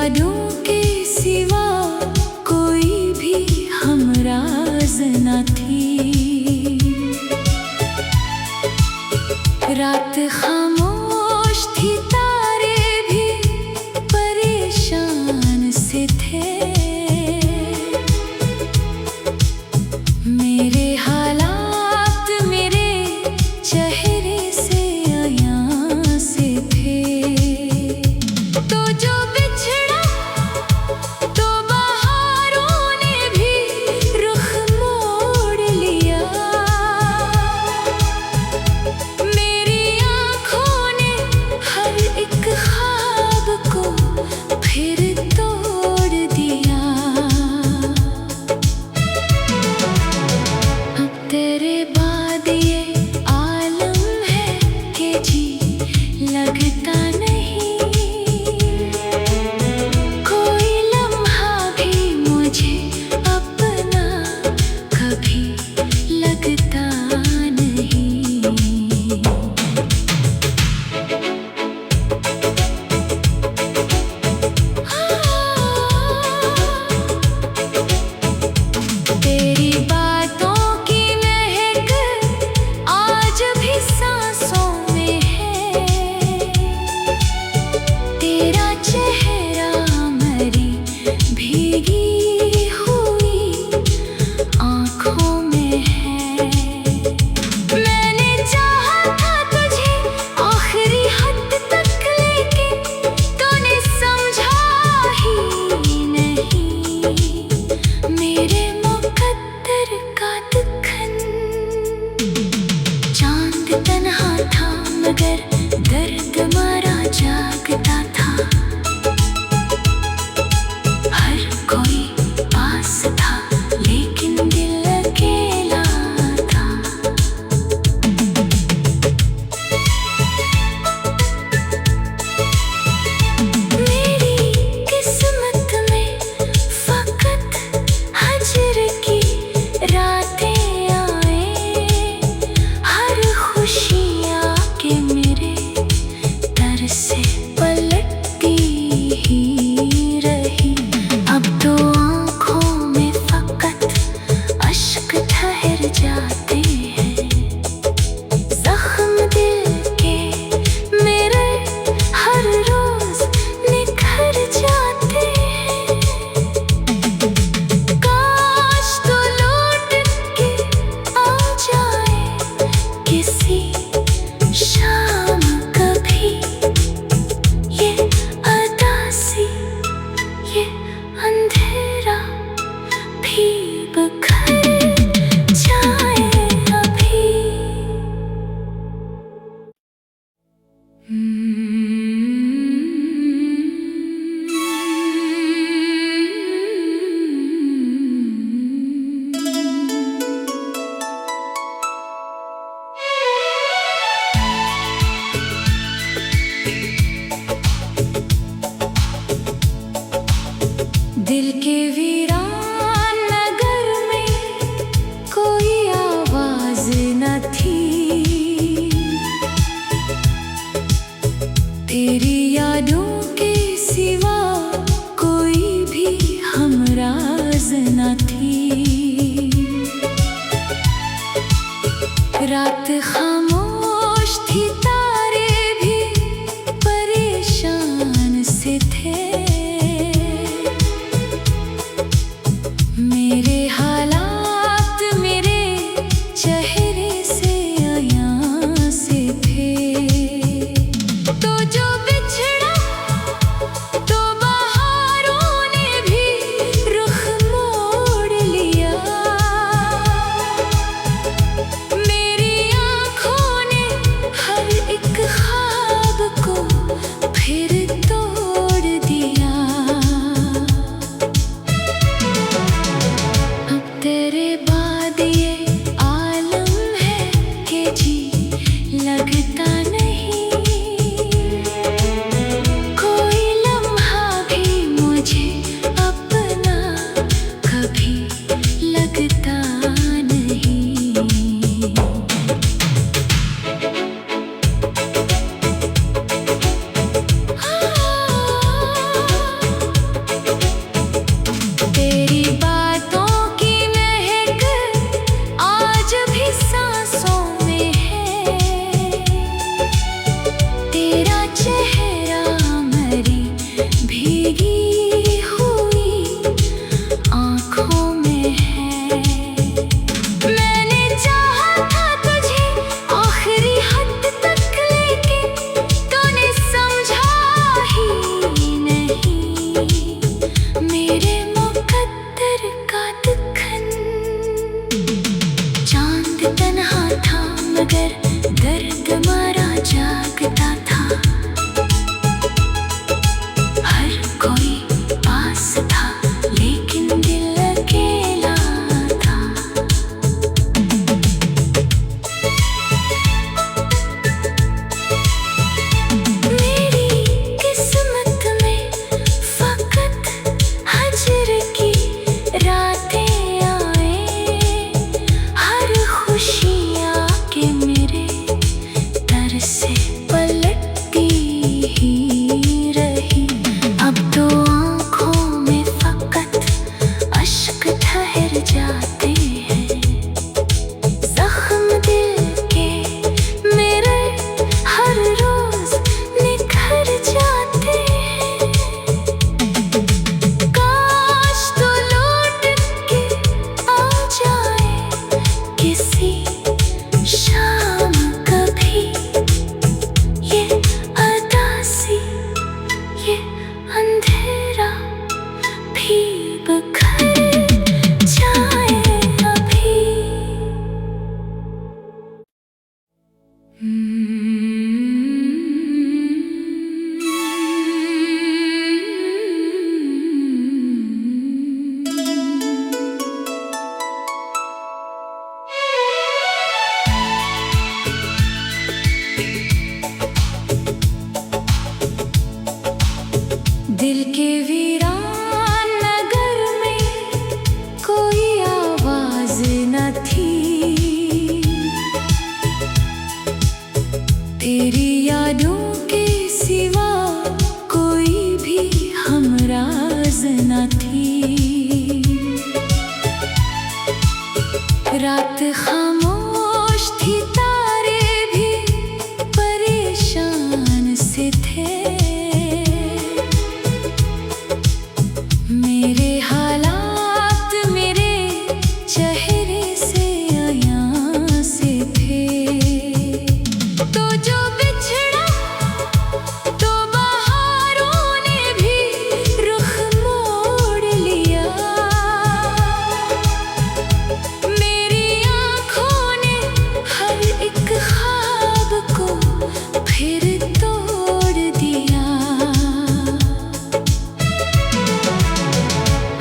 यादों के सिवा कोई भी हमराज न थी। रात खामोश थी, तारे भी परेशान से थे। मेरे हालात मेरे चेहरे से आया से थे। तो जो बिछड़ा तो बहारों ने भी रुख मोड़ लिया। मेरी आँखों ने हर एक ख्वाब को फिर तोड़ दिया। अब तेरे बाद ये आलम है कि जी लगता नहीं। कोई लम्हा भी मुझे अपना कभी लगता नहीं। तेरी बातों की महक आज भी सांसों में है। तेरा चेहरा मेरी भीगी हुई आँखों में है। मैंने चाहा था तुझे आखिरी हद तक, लेकिन तूने समझा ही नहीं। मेरे मुकद्दर का दुखन। चांद तन्हा था मगर दर्द मारा जागता था। हर कोई पास था लेकिन दिल अकेला था। मेरी किस्मत में फकत हजर की रातें आए। हर खुशी आके मेरे दर से पलटती ही रही। अब तो आँखों में फकत अश्क ठहर जाते हैं। जख्म दिल के मेरे हर रोज निखर जाते हैं। काश तू लौट के आ जाए किसी शाम कभी। ये अदासी ये अंधेरा भी बिखर जाए अभी। दिल के वीरान नगर में कोई आवाज न थी। तेरी यादों के सिवा कोई भी हमराज न थी। रात खामोश थी, तारे भी परेशान से थे। मेरे हालात मेरे चेहरे से आया से थे। तो जो बिछड़ा तो बहारों ने भी रुख मोड़ लिया। मेरी आँखों दिल के वीरान नगर में कोई आवाज न थी, तेरी यादों के सिवा कोई भी हमराज न थी। रात खामोश थी, तारे भी परेशान से थे। मेरे हालात मेरे चेहरे से आया से थे। तो जो बिछड़ा तो बहारों ने भी रुख मोड़ लिया। मेरी आँखों ने हर एक ख्वाब को फिर तोड़ दिया।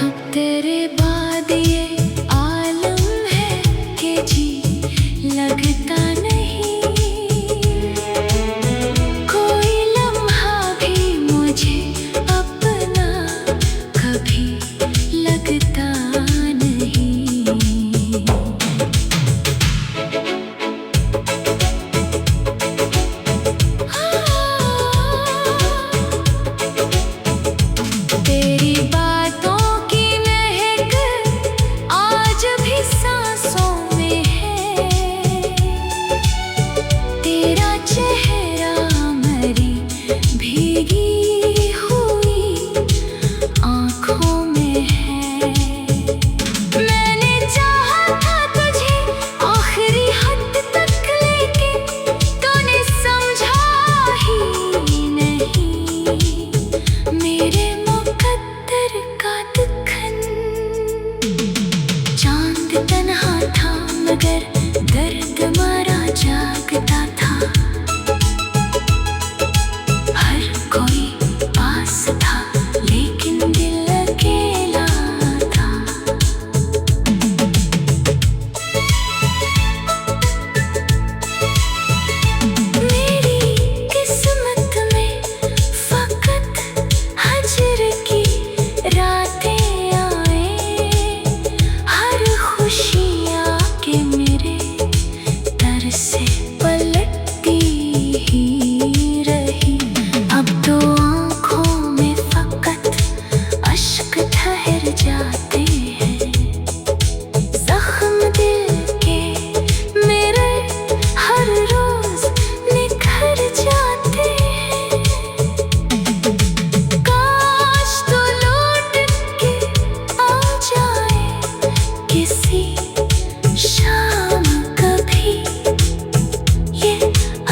अब तेरे बाद ये आलम है कि जी लगता नहीं। कोई लम्हा भी मुझे अपना कभी लगता नहीं। तेरी बातों की महक आज भी सांसों में है। तेरा चेहरा मेरी भीगी हुई आँखों में है। मैंने चाहा था तुझे आखिरी हद तक, लेकिन तूने समझा ही नहीं। मेरे मुकद्दर का दुखन। चांद तन्हा था मगर दर्द मारा जागता था। हर कोई पास था लेकिन दिल अकेला था। मेरी किस्मत में फकत हजर की रातें आए। हर खुशी आके मेरे दर से पलटती ही रही। अब तो आँखों में फकत अश्क ठहर जाते हैं। जख्म दिल के मेरे हर रोज निखर जाते हैं। काश तू लौट के आ जाए किसी शाम कभी। ये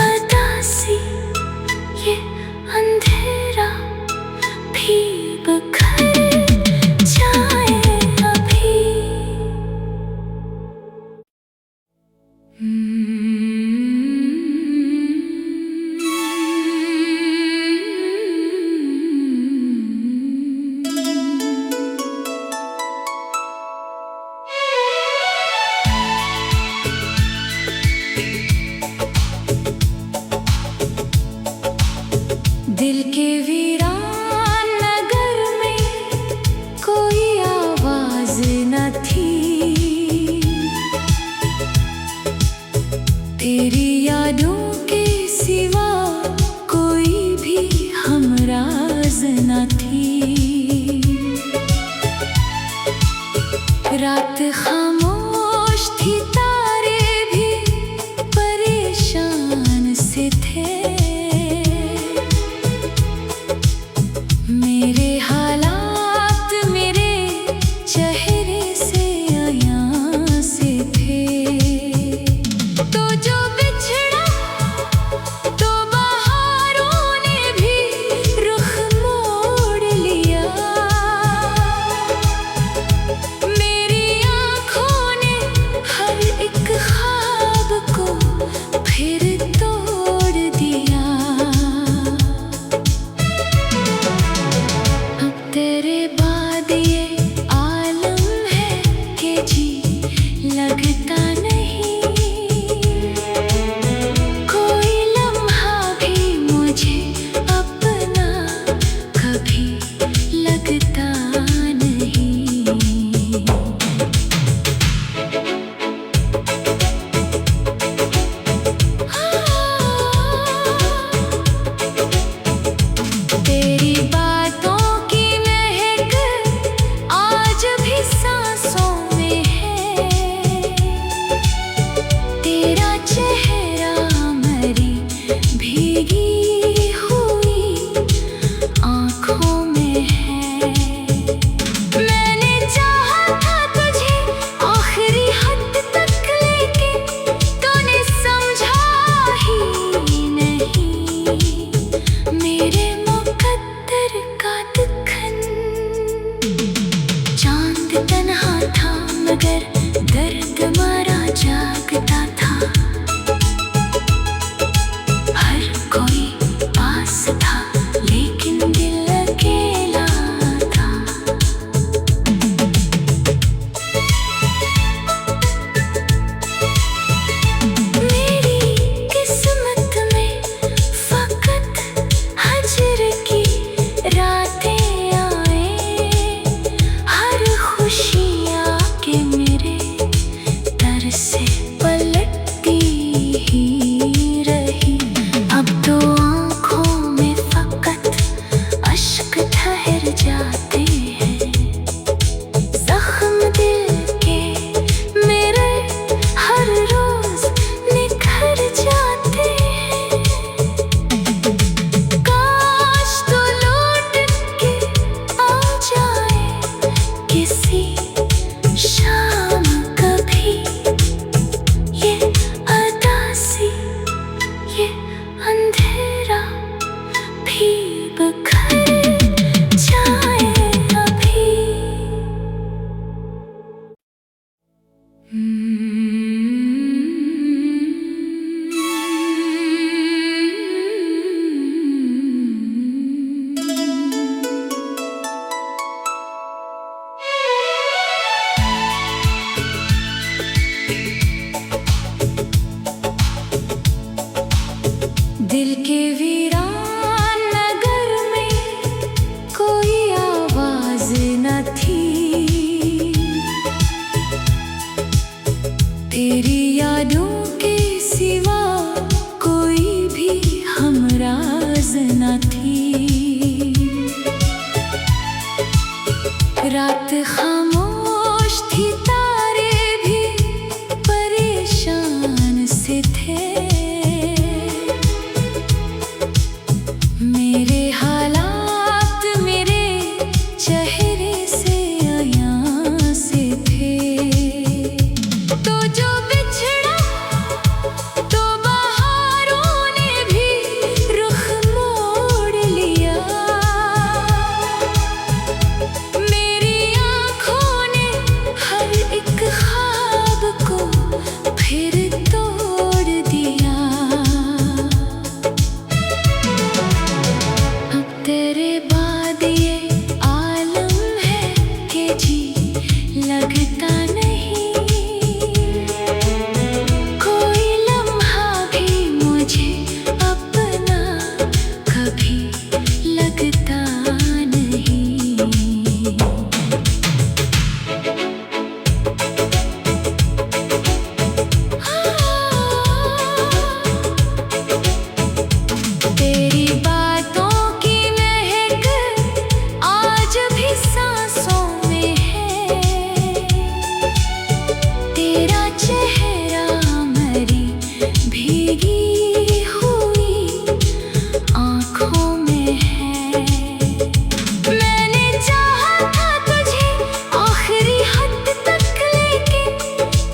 अदासी ये अंधेरा भी बिखर जाए अभी। दिल के वीरान नगर में कोई आवाज न थी, तेरी यादों के सिवा कोई भी हमराज न थी। रात खामोश थी, तारे भी परेशान से थे। हालात मेरे चेहरे से आया से थे। तो जो बिछड़ा तो बहारों ने भी रुख मोड़ लिया। मेरी आँखों ने हर एक ख्वाब को फिर तोड़ दिया। अब तेरे बाद ये आलम है कि जी लगता नहीं। कोई लम्हा भी मुझे अपना कभी लगता नहीं। तेरी बातों की महक आज भी सांसों में है। तेरा चेहरा मरी भीगी हुई आँखों में है। मैंने चाहा था तुझे आखिरी हद तक, लेकिन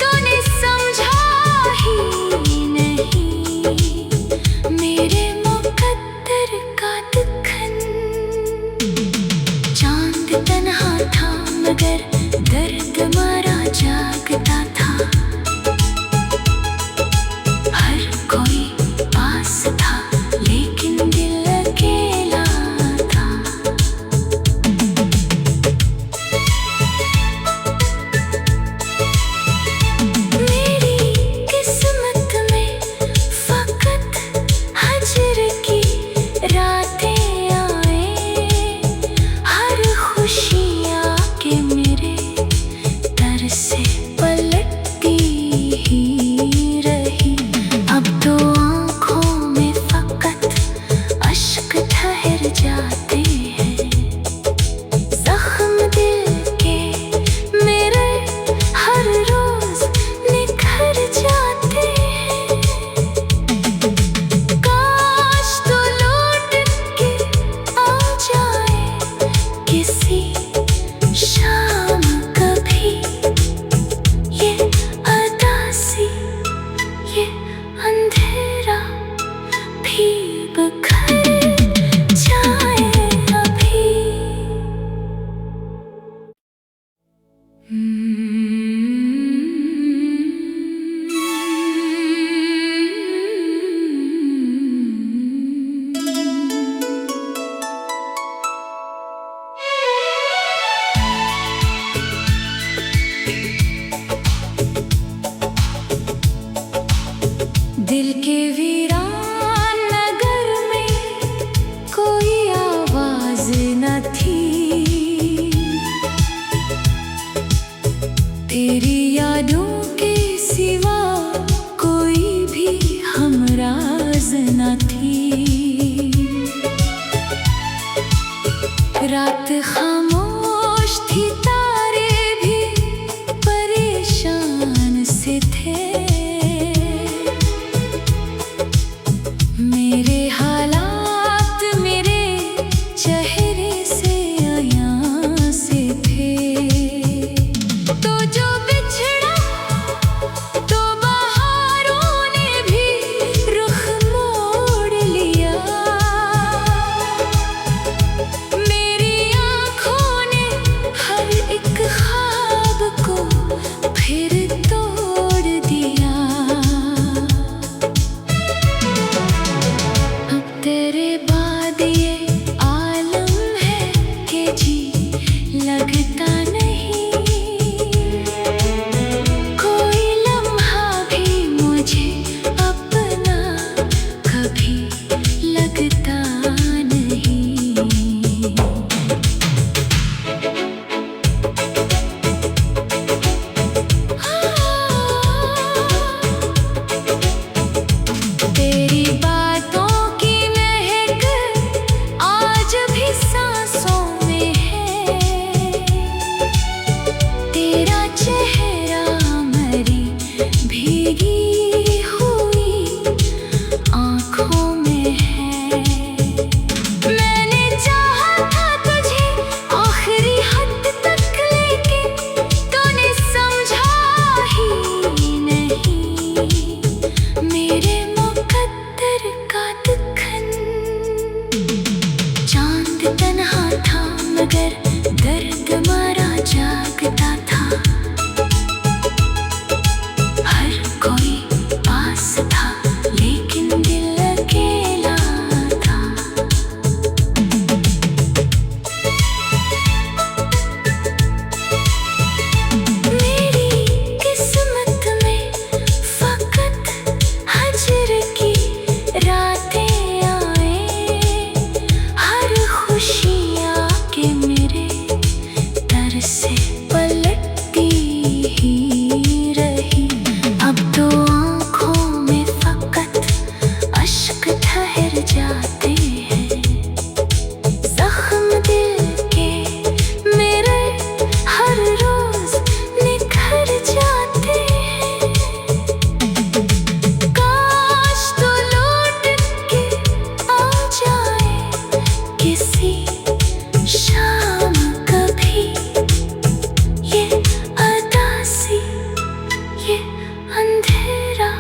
तूने समझा ही नहीं। मेरे मुकद्दर का दुखन। चांद तन्हा था मगर दर्द मारा जागता था। हर कोई पास था लेकिन दिल अकेला था। मेरी किस्मत में फकत हजर की रातें आए। हर खुशियाँ के मेरे दर से पलटती ही रही। अब तो आँखों में फकत अश्क ठहर जाते हैं। जख्म दिल के मेरे हर रोज निखर जाते हैं। काश तू लौट के आ जाए किसी शाम कभी। ये अदासी ये अंधेरा भी बिखर जाए अभी। दिल के वीरान नगर में कोई आवाज न थी। तेरी यादों के सिवा कोई भी हमराज न थी। रात खामोश थी, तारे भी परेशान से थे। मेरे हालात मेरे चेहरे से आया से थे। तो जो बिछड़ा तो बहारों ने भी रुख मोड़ लिया। मेरी आँखों ने हर एक ख्वाब को फिर तोड़ दिया। अब तेरे बाद ये आलम तन्हा था मगर दर्द मारा जागता था। हर कोई पास था लेकिन दिल अकेला था। मेरी किस्मत में फकत हजर की रातें आए। हर खुशियाँ के मेरे दर से पलटती ही रही। अब तो आँखों में फकत अश्क ठहर जाते हैं। जख्म दिल के मेरे हर रोज निखर जाते हैं। काश तो लौट के आ जाए किसी शाम कभी। ये अदासी ये अंधेरा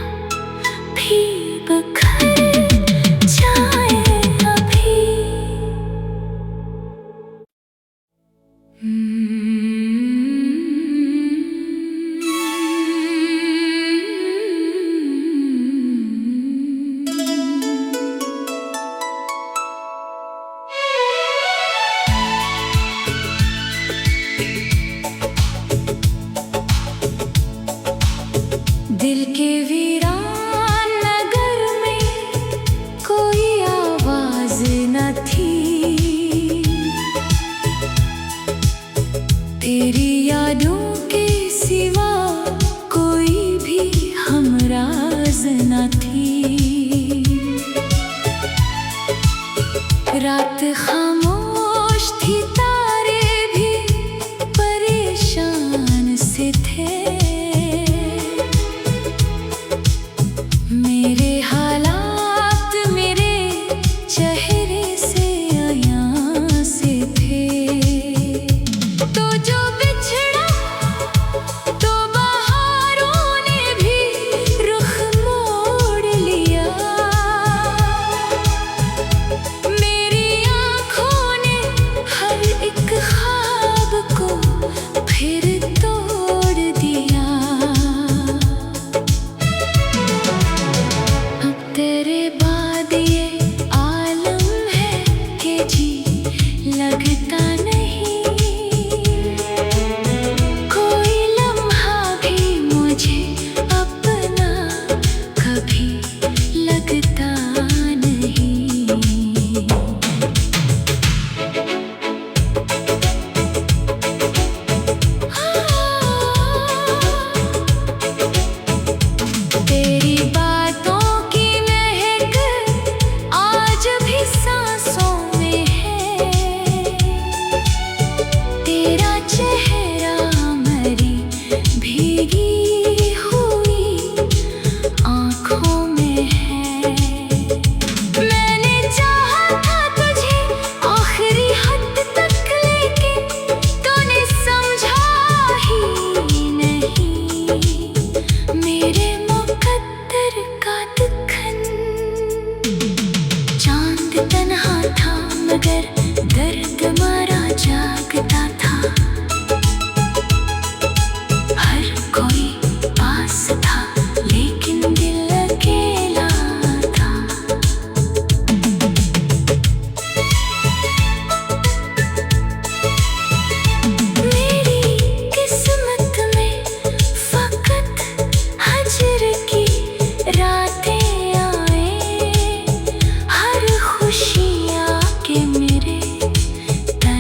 भी बिखर जाए अभी। दिल के वीरान नगर में कोई आवाज न थी। तेरी यादों के सिवा कोई भी हमराज न थी। रात खामोश थी, तारे भी परेशान से थे। मेरे हालात मेरे चेहरे से आयां से थे। तो जो बिछड़ा तो बहारों ने भी रुख मोड़ लिया। मेरी आँखों ने हर एक ख्वाब को फिर तोड़ दिया। अब तेरे बाद ये आलम है कि जी लगता नहीं। कोई लम्हा भी मुझे अपना कभी लगता नहीं। तेरी बातों की महक आज भी सांसों में है। तेरा चेहरा मरी भीगी हुई आँखों में है। मैंने चाहा था तुझे आखिरी हद तक लेकिन तूने समझा ही नहीं। मेरे मुकद्दर का दुखन चांद तन्हा था मगर दर्द मारा जागता था। हर कोई पास था लेकिन दिल अकेला था। मेरी किस्मत में फकत हजर की रातें आए। हर खुशियाँ के मेरे दर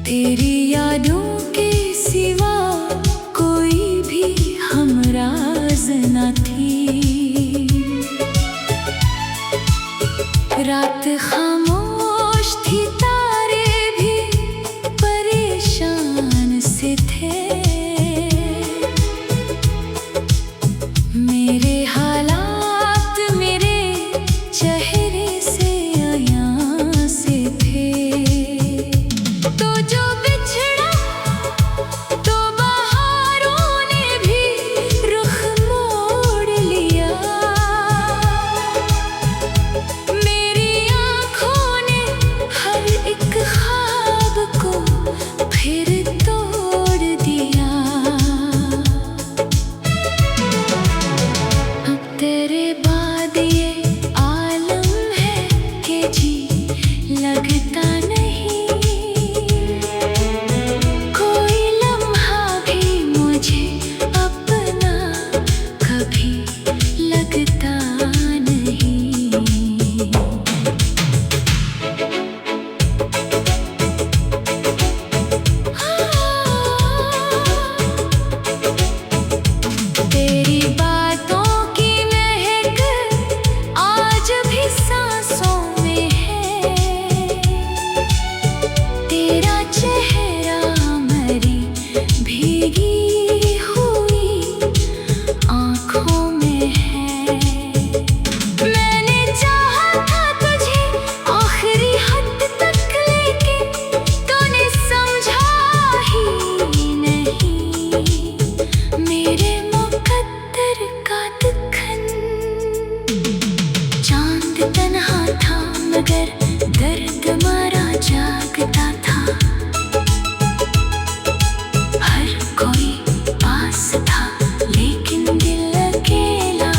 तेरी यादों के सिवा कोई भी हमराज न थी। रात खामोश थी, तारे भी परेशान से थे। मेरे हालात मेरे चेहरे से आया से थे। तो जो बिछड़ा तो बहारों ने भी रुख मोड़ लिया। मेरी आँखों ने हर एक ख्वाब को फिर तोड़ दिया। अब तेरे बाद ये आलम है कि जी लगता नहीं। कोई लम्हा भी मुझे अपना कभी लगता नहीं। तेरी बातों की महक आज भी सांसों में है। तेरा चेहरा मेरी भीगी हुई आँखों में है। मैंने चाहा था तुझे आखिरी हद तक, लेकिन तूने समझा ही नहीं। मेरे मुकद्दर का दुखन। चांद तन्हा था मगर दर्द मारा जागता था। हर कोई पास था लेकिन दिल अकेला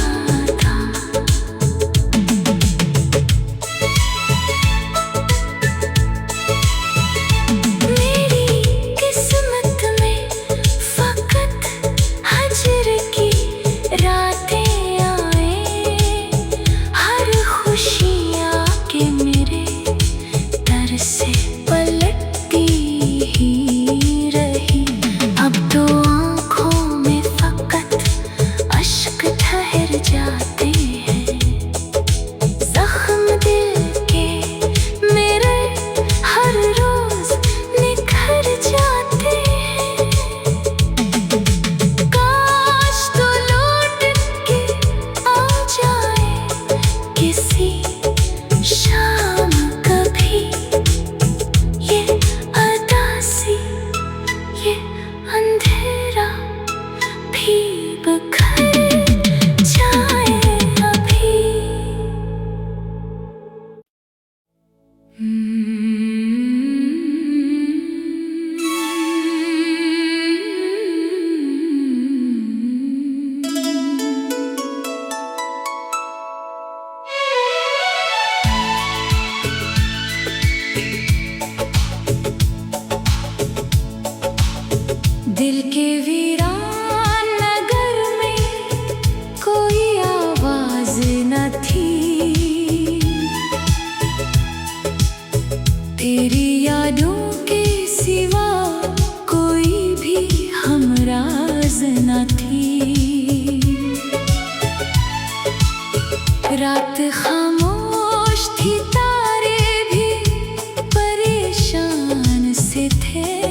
था। मेरी किस्मत में फकत हजर की रातें आए। हर खुशी आके मेरे दर से पलटती ही रही। अब तो आँखों में फकत अश्क ठहर जाते हैं। जख्म दिल के मेरे हर रोज निखर जाते हैं। काश तो लौट के आ जाए किसी शाम कभी। ये अदासी ये अंधेरा भी बिखर जाए अभी। दिल के वीरान नगर में कोई आवाज न थी। तेरी यादों के सिवा कोई भी हमराज न थी। रात खामोश थी, तारे भी परेशान से थे।